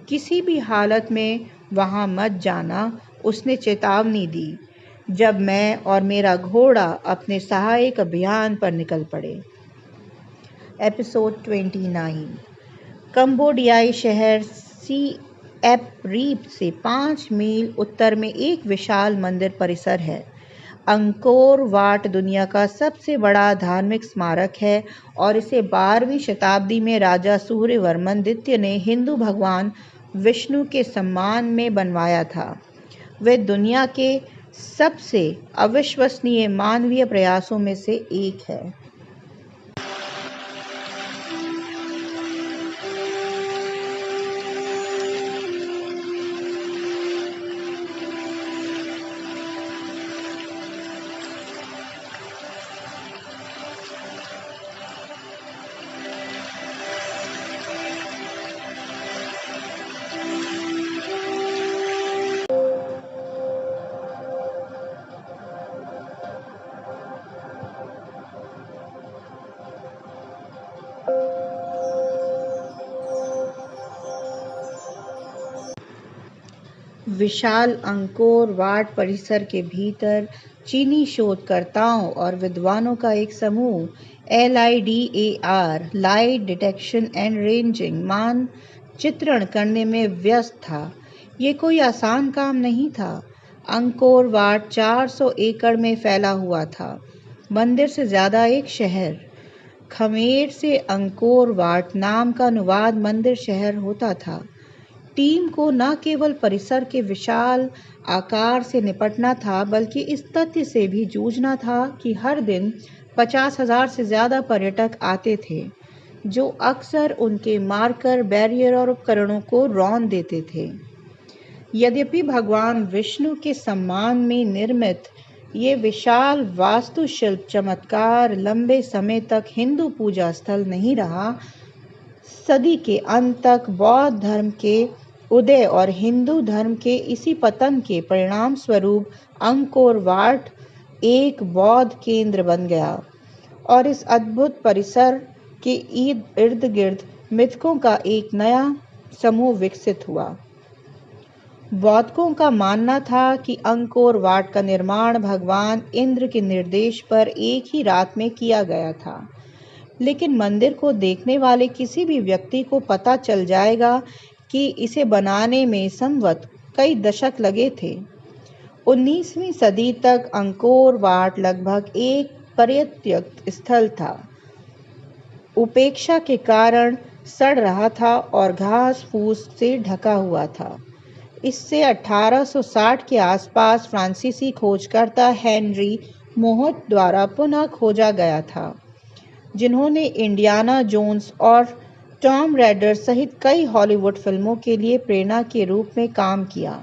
किसी भी हालत में वहां मत जाना, उसने चेतावनी दी, जब मैं और मेरा घोड़ा अपने सहायक अभियान पर निकल पड़े। एपिसोड 29। कंबोडियाई शहर सिएम रीप से 5 मील उत्तर में एक विशाल मंदिर परिसर है। अंकोर वाट दुनिया का सबसे बड़ा धार्मिक स्मारक है और इसे 12वीं शताब्दी में राजा सूर्यवर्मन द्वितीय ने हिंदू भगवान विष्णु के सम्मान में बनवाया था। वह दुनिया के सबसे अविश्वसनीय मानवीय प्रयासों में से एक है। विशाल अंकोर वाट परिसर के भीतर चीनी शोधकर्ताओं और विद्वानों का एक समूह LIDAR light detection and ranging मानचित्रण करने में व्यस्त था। ये कोई आसान काम नहीं था। अंकोर वाट 400 एकड़ में फैला हुआ था, मंदिर से ज़्यादा एक शहर। खमेर से अंकोर वाट नाम का अनुवाद मंदिर शहर होता था। टीम को न केवल परिसर के विशाल आकार से निपटना था, बल्कि इस तथ्य से भी जूझना था कि हर दिन 50,000 से ज़्यादा पर्यटक आते थे, जो अक्सर उनके मार्कर, बैरियर और उपकरणों को रौंद देते थे। यद्यपि भगवान विष्णु के सम्मान में निर्मित ये विशाल वास्तुशिल्प चमत्कार लंबे समय तक हिंदू पूजा स्थल नहीं रहा। सदी के अंत तक बौद्ध धर्म के उदय और हिंदू धर्म के इसी पतन के परिणाम स्वरूप अंकोर वाट एक बौद्ध केंद्र बन गया और इस अद्भुत परिसर के इर्द गिर्द मिथकों का एक नया समूह विकसित हुआ। बौद्धों का मानना था कि अंकोर वाट का निर्माण भगवान इंद्र के निर्देश पर एक ही रात में किया गया था, लेकिन मंदिर को देखने वाले किसी भी व्यक्ति को पता चल जाएगा कि इसे बनाने में संवत कई दशक लगे थे। 19वीं सदी तक अंकोर वाट लगभग एक पर्यटक स्थल था। उपेक्षा के कारण सड़ रहा था और घास फूस से ढका हुआ था। इससे 1860 के आसपास फ्रांसीसी खोजकर्ता हेनरी मोहत द्वारा पुनः खोजा गया था, जिन्होंने इंडियाना जोन्स और टॉम रैडर सहित कई हॉलीवुड फिल्मों के लिए प्रेरणा के रूप में काम किया।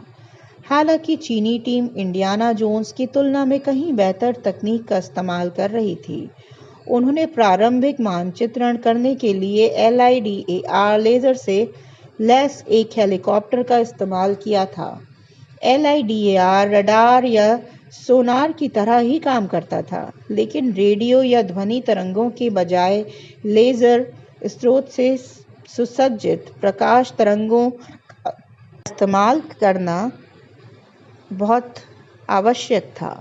हालांकि चीनी टीम इंडियाना जोन्स की तुलना में कहीं बेहतर तकनीक का इस्तेमाल कर रही थी। उन्होंने प्रारंभिक मानचित्रण करने के लिए LIDAR लेज़र से लैस एक हेलीकॉप्टर का इस्तेमाल किया था। LIDAR रडार या सोनार की तरह ही काम करता था, लेकिन रेडियो या ध्वनि तरंगों के बजाय लेज़र स्रोत से सुसज्जित प्रकाश तरंगों का इस्तेमाल करना बहुत आवश्यक था।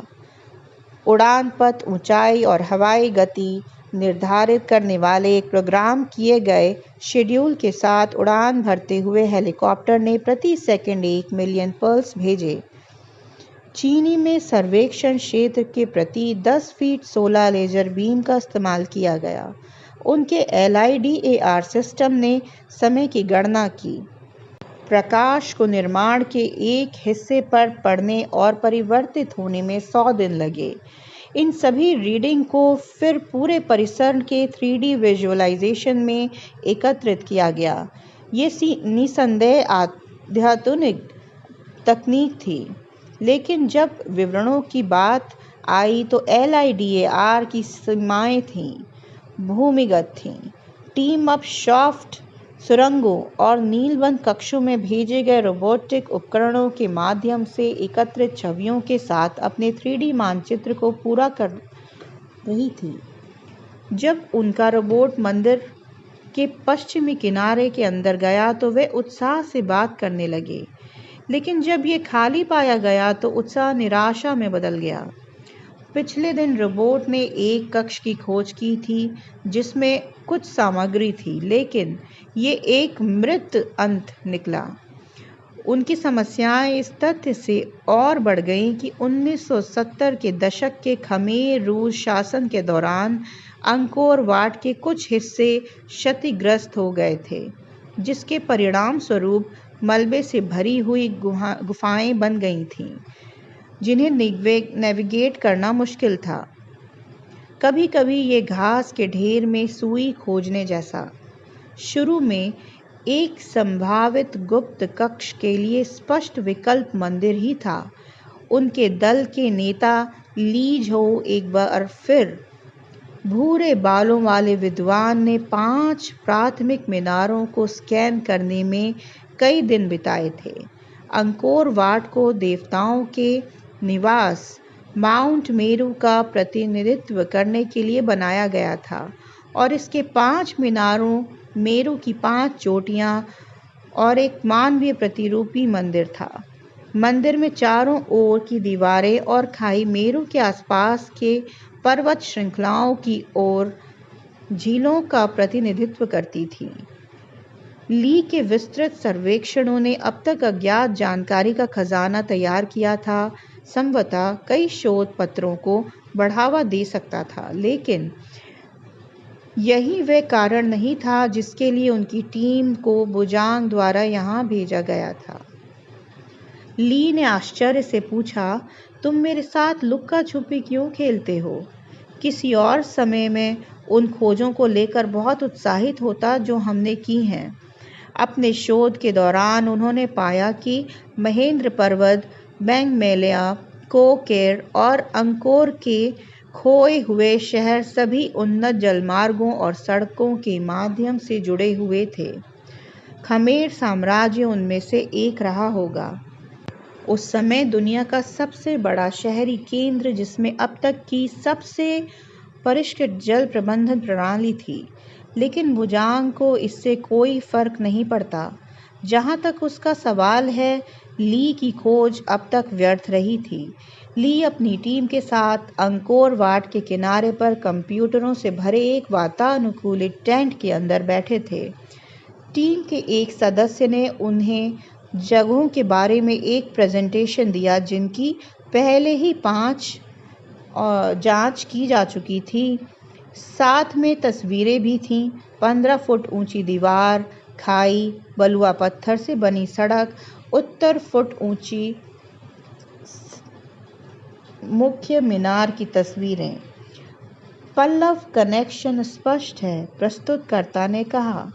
उड़ान पथ, ऊंचाई और हवाई गति निर्धारित करने वाले एक प्रोग्राम किए गए शेड्यूल के साथ उड़ान भरते हुए हेलीकॉप्टर ने प्रति सेकंड 1 मिलियन पल्स भेजे। चीनी में सर्वेक्षण क्षेत्र के प्रति 10 फीट 16 लेजर बीम का इस्तेमाल किया गया। उनके LIDAR सिस्टम ने समय की गणना की, प्रकाश को निर्माण के एक हिस्से पर पड़ने और परिवर्तित होने में 100 दिन लगे। इन सभी रीडिंग को फिर पूरे परिसर के 3D विजुअलाइजेशन में एकत्रित किया गया। ये निसंदेह अत्याधुनिक तकनीक थी, लेकिन जब विवरणों की बात आई तो LIDAR की सीमाएं थीं, भूमिगत थीं। टीम अब शाफ्ट, सुरंगों और नीलबंद कक्षों में भेजे गए रोबोटिक उपकरणों के माध्यम से एकत्रित छवियों के साथ अपने 3D मानचित्र को पूरा कर रही थी। जब उनका रोबोट मंदिर के पश्चिमी किनारे के अंदर गया तो वे उत्साह से बात करने लगे, लेकिन जब ये खाली पाया गया तो उत्साह निराशा में बदल गया। पिछले दिन रोबोट ने एक कक्ष की खोज की थी जिसमें कुछ सामग्री थी, लेकिन ये एक मृत अंत निकला। उनकी समस्याएं इस तथ्य से और बढ़ गईं कि 1970 के दशक के खमेर रूस शासन के दौरान अंकोर वाट के कुछ हिस्से क्षतिग्रस्त हो गए थे, जिसके परिणाम स्वरूप मलबे से भरी हुई गुफाएं बन गई थीं, जिन्हें नेविगेट करना मुश्किल था। कभी-कभी ये घास के ढेर में सुई खोजने जैसा। शुरू में एक संभावित गुप्त कक्ष के लिए स्पष्ट विकल्प मंदिर ही था। उनके दल के नेता ली झो एक बार फिर भूरे बालों वाले विद्वान ने 5 प्राथमिक मीनारों को स्कैन करने में कई दिन बिताए थे। अंकोर वाट को देवताओं के निवास माउंट मेरू का प्रतिनिधित्व करने के लिए बनाया गया था और इसके 5 मीनारों, मेरू की 5 चोटियां और एक मानवीय प्रतिरूपी मंदिर था। मंदिर में चारों ओर की दीवारें और खाई मेरू के आसपास के पर्वत श्रृंखलाओं की ओर झीलों का प्रतिनिधित्व करती थी। ली के विस्तृत सर्वेक्षणों ने अब तक अज्ञात जानकारी का खजाना तैयार किया था, संभवतः कई शोध पत्रों को बढ़ावा दे सकता था, लेकिन यही वह कारण नहीं था जिसके लिए उनकी टीम को बुजांग द्वारा यहाँ भेजा गया था। ली ने आश्चर्य से पूछा, तुम मेरे साथ लुक्का छुपी क्यों खेलते हो? किसी और समय में उन खोजों को लेकर बहुत उत्साहित होता जो हमने की हैं। अपने शोध के दौरान उन्होंने पाया कि महेंद्र पर्वत, बैंगमेलिया, कोकेर और अंकोर के खोए हुए शहर सभी उन्नत जलमार्गों और सड़कों के माध्यम से जुड़े हुए थे। खमेर साम्राज्य उनमें से एक रहा होगा। उस समय दुनिया का सबसे बड़ा शहरी केंद्र, जिसमें अब तक की सबसे परिष्कृत जल प्रबंधन प्रणाली थी। लेकिन बुजांग को इससे कोई फर्क नहीं पड़ता। जहाँ तक उसका सवाल है, ली की खोज अब तक व्यर्थ रही थी। ली अपनी टीम के साथ अंकोर वाट के किनारे पर कंप्यूटरों से भरे एक वातानुकूलित टेंट के अंदर बैठे थे। टीम के एक सदस्य ने उन्हें जगहों के बारे में एक प्रेजेंटेशन दिया जिनकी पहले ही 5 जांच की जा चुकी थी। साथ में तस्वीरें भी थीं। 15 फुट ऊंची दीवार, खाई, बलुआ पत्थर से बनी सड़क, उत्तर फुट ऊंची मुख्य मीनार की तस्वीरें। पल्लव कनेक्शन स्पष्ट है, प्रस्तुतकर्ता ने कहा।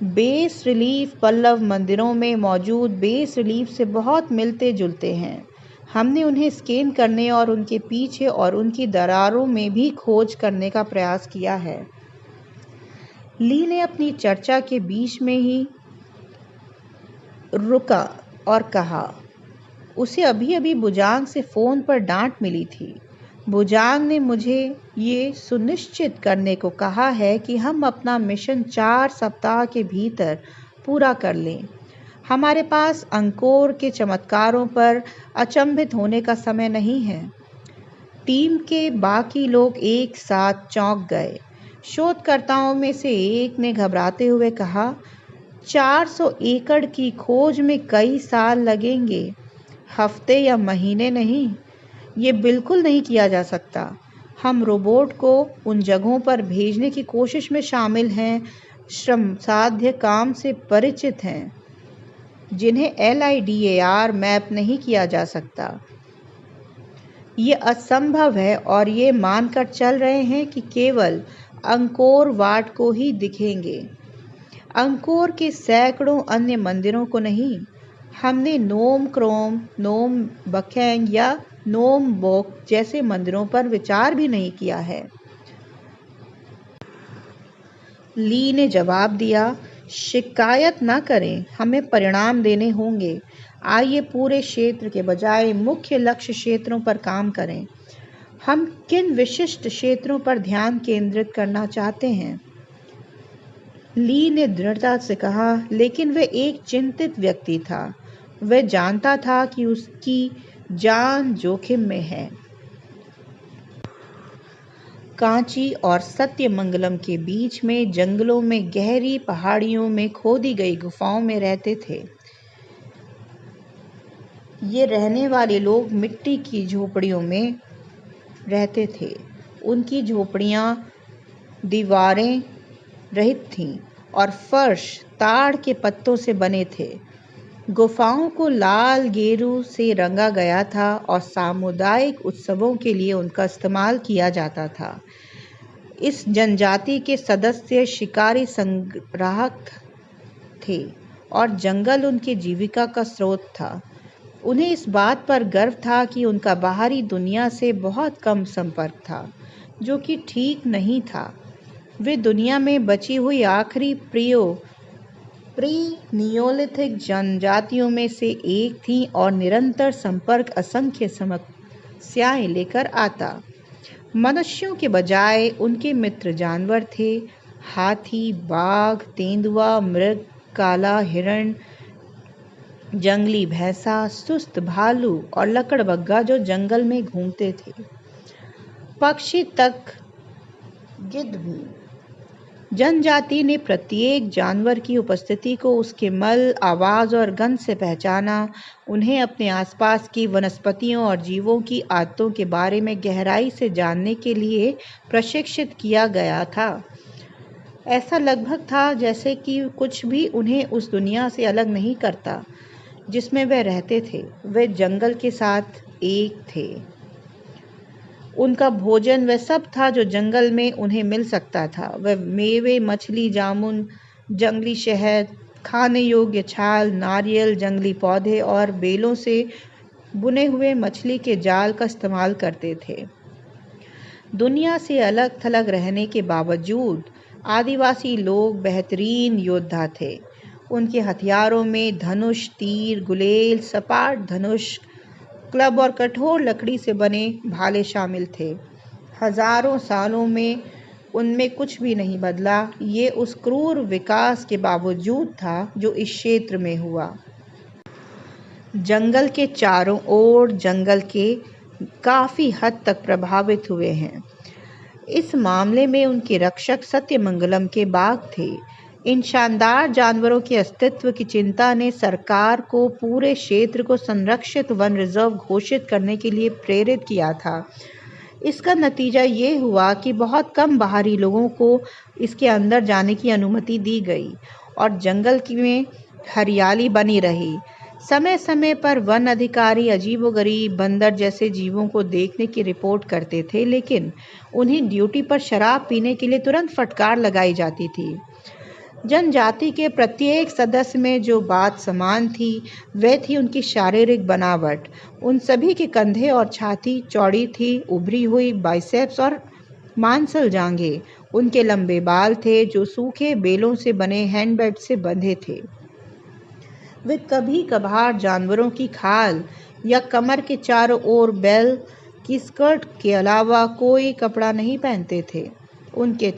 बेस रिलीफ पल्लव मंदिरों में मौजूद बेस रिलीफ से बहुत मिलते जुलते हैं। हमने उन्हें स्कैन करने और उनके पीछे और उनकी दरारों में भी खोज करने का प्रयास किया है। ली ने अपनी चर्चा के बीच में ही रुका और कहा, उसे अभी अभी बुजांग से फ़ोन पर डांट मिली थी। बुजांग ने मुझे ये सुनिश्चित करने को कहा है कि हम अपना मिशन 4 सप्ताह के भीतर पूरा कर लें। हमारे पास अंकोर के चमत्कारों पर अचंभित होने का समय नहीं है। टीम के बाकी लोग एक साथ चौंक गए। शोधकर्ताओं में से एक ने घबराते हुए कहा, 400 एकड़ की खोज में कई साल लगेंगे, हफ्ते या महीने नहीं। ये बिल्कुल नहीं किया जा सकता। हम रोबोट को उन जगहों पर भेजने की कोशिश में शामिल हैं, श्रमसाध्य काम से परिचित हैं, जिन्हें LIDAR मैप नहीं किया जा सकता। ये असंभव है और ये मानकर चल रहे हैं कि केवल अंकोर वाट को ही दिखेंगे, अंकोर के सैकड़ों अन्य मंदिरों को नहीं। हमने नोम क्रोम, नोम बखेंग या नोम बोक जैसे मंदिरों पर विचार भी नहीं किया है। ली ने जवाब दिया, शिकायत न करें, हमें परिणाम देने होंगे। आइए पूरे क्षेत्र के बजाय मुख्य लक्ष्य क्षेत्रों पर काम करें। हम किन विशिष्ट क्षेत्रों पर ध्यान केंद्रित करना चाहते हैं? ली ने दृढ़ता से कहा, लेकिन वह एक चिंतित व्यक्ति था। वह जानता था कि उसकी जान जोखिम में है। कांची और सत्यमंगलम के बीच में जंगलों में गहरी पहाड़ियों में खोदी गई गुफाओं में रहते थे। ये रहने वाले लोग मिट्टी की झोपड़ियों में रहते थे। उनकी झोपड़ियां दीवारें रहित थीं और फर्श ताड़ के पत्तों से बने थे। गुफाओं को लाल गेरू से रंगा गया था और सामुदायिक उत्सवों के लिए उनका इस्तेमाल किया जाता था। इस जनजाति के सदस्य शिकारी संग्राहक थे और जंगल उनकी जीविका का स्रोत था। उन्हें इस बात पर गर्व था कि उनका बाहरी दुनिया से बहुत कम संपर्क था, जो कि ठीक नहीं था। वे दुनिया में बची हुई आखिरी प्री-नियोलिथिक जनजातियों में से एक थी और निरंतर संपर्क असंख्य समस्याएं लेकर आता। मनुष्यों के बजाय उनके मित्र जानवर थे, हाथी, बाघ, तेंदुआ, मृग, काला हिरण, जंगली भैंसा, सुस्त भालू और लकड़बग्गा जो जंगल में घूमते थे। पक्षी तक गिद्ध भी। जनजाति ने प्रत्येक जानवर की उपस्थिति को उसके मल, आवाज और गंध से पहचाना। उन्हें अपने आसपास की वनस्पतियों और जीवों की आदतों के बारे में गहराई से जानने के लिए प्रशिक्षित किया गया था। ऐसा लगभग था जैसे कि कुछ भी उन्हें उस दुनिया से अलग नहीं करता जिसमें वे रहते थे। वे जंगल के साथ एक थे। उनका भोजन वह सब था जो जंगल में उन्हें मिल सकता था। वह मेवे, मछली, जामुन, जंगली शहद, खाने योग्य छाल, नारियल, जंगली पौधे और बेलों से बुने हुए मछली के जाल का इस्तेमाल करते थे। दुनिया से अलग थलग रहने के बावजूद आदिवासी लोग बेहतरीन योद्धा थे। उनके हथियारों में धनुष, तीर, गुलेल, सपाट धनुष, क्लब और कठोर लकड़ी से बने भाले शामिल थे। हजारों सालों में उनमें कुछ भी नहीं बदला। ये उस क्रूर विकास के बावजूद था जो इस क्षेत्र में हुआ। जंगल के चारों ओर जंगल के काफी हद तक प्रभावित हुए हैं। इस मामले में उनके रक्षक सत्यमंगलम के बाघ थे। इन शानदार जानवरों के अस्तित्व की चिंता ने सरकार को पूरे क्षेत्र को संरक्षित वन रिजर्व घोषित करने के लिए प्रेरित किया था। इसका नतीजा ये हुआ कि बहुत कम बाहरी लोगों को इसके अंदर जाने की अनुमति दी गई और जंगल में हरियाली बनी रही। समय समय पर वन अधिकारी अजीबोगरीब बंदर जैसे जीवों को देखने की रिपोर्ट करते थे, लेकिन उन्हें ड्यूटी पर शराब पीने के लिए तुरंत फटकार लगाई जाती थी। जनजाति के प्रत्येक सदस्य में जो बात समान थी वह थी उनकी शारीरिक बनावट। उन सभी के कंधे और छाती चौड़ी थी, उभरी हुई बाइसेप्स और मांसल जांघें। उनके लंबे बाल थे जो सूखे बेलों से बने हैंडबैट से बंधे थे। वे कभी कभार जानवरों की खाल या कमर के चारों ओर बैल की स्कर्ट के अलावा कोई कपड़ा नहीं पहनते थे। उनके